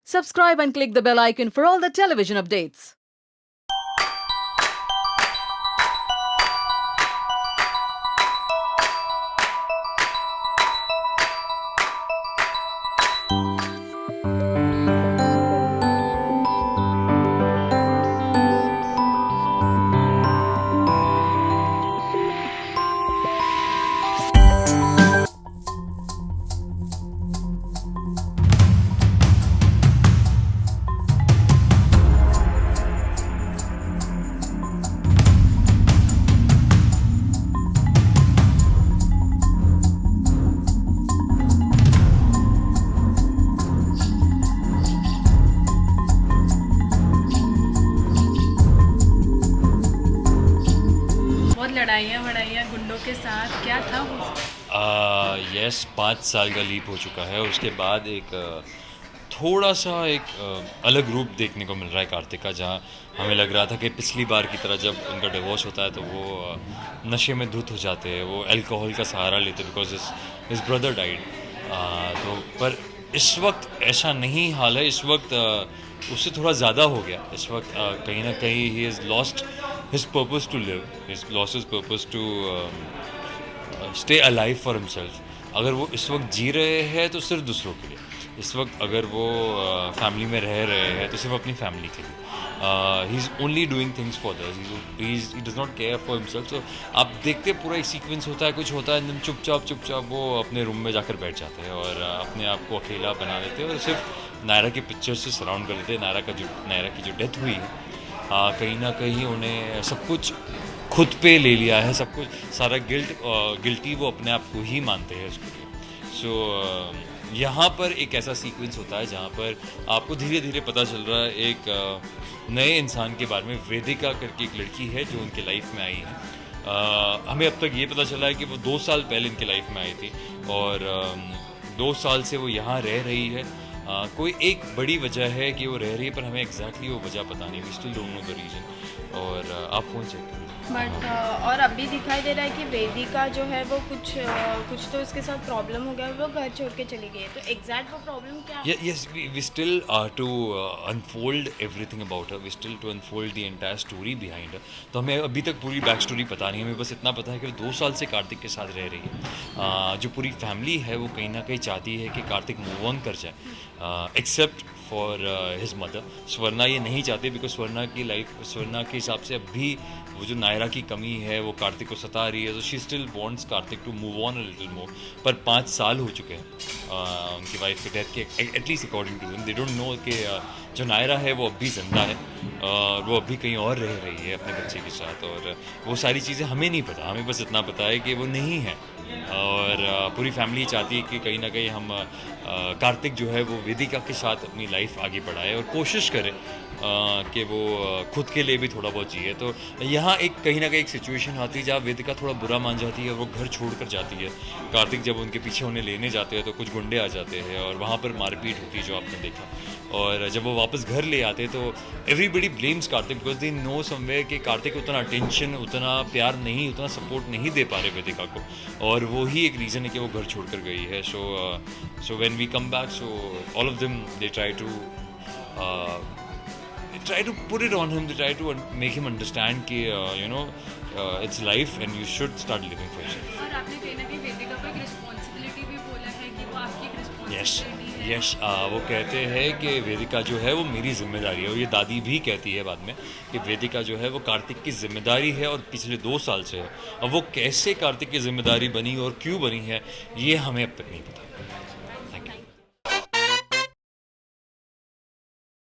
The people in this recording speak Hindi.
Subscribe and click the bell icon for all the television updates. बहुत लड़ाइयाँ वड़ाइयाँ गुंडों के साथ क्या था वो? यस 5 साल का लीप हो चुका है। उसके बाद एक थोड़ा सा अलग रूप देखने को मिल रहा है कार्तिक का, जहाँ हमें लग रहा था कि पिछली बार की तरह जब उनका डिवोर्स होता है तो वो नशे में धुत हो जाते हैं, वो अल्कोहल का सहारा लेते हैं बिकॉज हिज ब्रदर डाइड। तो पर इस वक्त ऐसा नहीं हाल है। इस वक्त उससे थोड़ा ज़्यादा हो गया। इस वक्त कहीं ना कहीं ही is lost his purpose to live, his lost his purpose to stay alive for himself. अगर वो इस वक्त जी रहे हैं तो सिर्फ दूसरों के लिए, इस वक्त अगर वो फैमिली में रह रहे हैं तो सिर्फ अपनी फैमिली के लिए। He is only doing things for others, he does not care for himself. So आप देखते पूरा एक सीक्वेंस होता है, कुछ होता है, एकदम चुपचाप वो अपने रूम में जाकर बैठ जाते हैं और अपने आप को अकेला बना देते हैं और सिर्फ नायरा के पिक्चर से सराउंड कर देते हैं। नायरा की जो डेथ हुई है, कहीं ना कहीं उन्हें सब कुछ खुद पे ले लिया है, सब कुछ सारा गिल्टी वो अपने आप को ही मानते हैं उसके लिए। सो यहाँ पर एक ऐसा सीक्वेंस होता है जहाँ पर आपको धीरे धीरे पता चल रहा है एक नए इंसान के बारे में। वेदिका करके एक लड़की है जो उनके लाइफ में आई है। हमें अब तक ये पता चला है कि वो 2 साल पहले इनके लाइफ में आई थी और 2 साल से वो यहाँ रह रही है। कोई एक बड़ी वजह है कि वो रह रही है, पर हमें एग्जैक्टली वो वजह पता नहीं। We still don't know the reason. और आप फ़ोन चेक करिए। बट और अभी दिखाई दे रहा है कि वेदिका जो है वो कुछ तो उसके साथ प्रॉब्लम हो गया, वो घर छोड़ के चली गई है। तो एग्जैक्ट वो प्रॉब्लम क्या है? Yes, we still to unfold everything about her. We still to unfold the entire story behind her. तो हमें अभी तक पूरी बैक स्टोरी पता नहीं है। हमें बस इतना पता है कि वो 2 साल से कार्तिक के साथ रह रही है। जो पूरी फैमिली है वो कहीं ना कहीं चाहती है कि कार्तिक मूव ऑन कर जाए, except for his mother. Swarna ये नहीं चाहती बिकॉज स्वर्णा के हिसाब से अब भी वो जो नायरा की कमी है वो कार्तिक को सता रही है। तो she still wants Kartik to move on a little more. पर 5 साल हो चुके हैं उनकी वाइफ की डेथ के, at least according to they don't know कि जो नायरा है वो अब भी जिंदा है और वो अभी कहीं और रह रही है अपने बच्चे के साथ। और वो सारी चीज़ें हमें नहीं पता। हमें बस इतना पता है कि वो नहीं है और पूरी फैमिली चाहती है कि कहीं ना कहीं हम कार्तिक जो है वो वेदिका के साथ अपनी लाइफ आगे बढ़ाए और कोशिश करे कि वो खुद के लिए भी थोड़ा बहुत जिए। तो यहाँ एक कहीं ना कहीं एक सिचुएशन आती है जहाँ वेदिका थोड़ा बुरा मान जाती है, वो घर छोड़ कर जाती है। कार्तिक जब उनके पीछे उन्हें लेने जाते हैं तो कुछ गुंडे आ जाते हैं और वहाँ पर मारपीट होती है जो आपने देखा। और जब वो वापस घर ले आते हैं तो everybody blames Kartik because they know somewhere कि कार्तिक उतना अटेंशन, उतना प्यार नहीं, उतना सपोर्ट नहीं दे पा रहे वेदिका को। और वो ही एक रीज़न है कि वो घर छोड़ कर गई है। So when we come back, so all of them they try to put it on him, they try to make him understand कि it's life and you should start living for yourself. और आपने कहीं ना कहीं वेदिका को एक रिस्पॉन्सिबिलिटी भी बोला है कि वो आपकी एक यस रिस्पॉन्सिबिलिटी है। यस वो कहते हैं कि वेदिका जो है वो मेरी जिम्मेदारी है। और ये दादी भी कहती है बाद में कि वेदिका जो है वो कार्तिक की जिम्मेदारी है और पिछले 2 साल से है। अब वो कैसे कार्तिक की जिम्मेदारी बनी और क्यों बनी है ये हमें अब तक नहीं पता।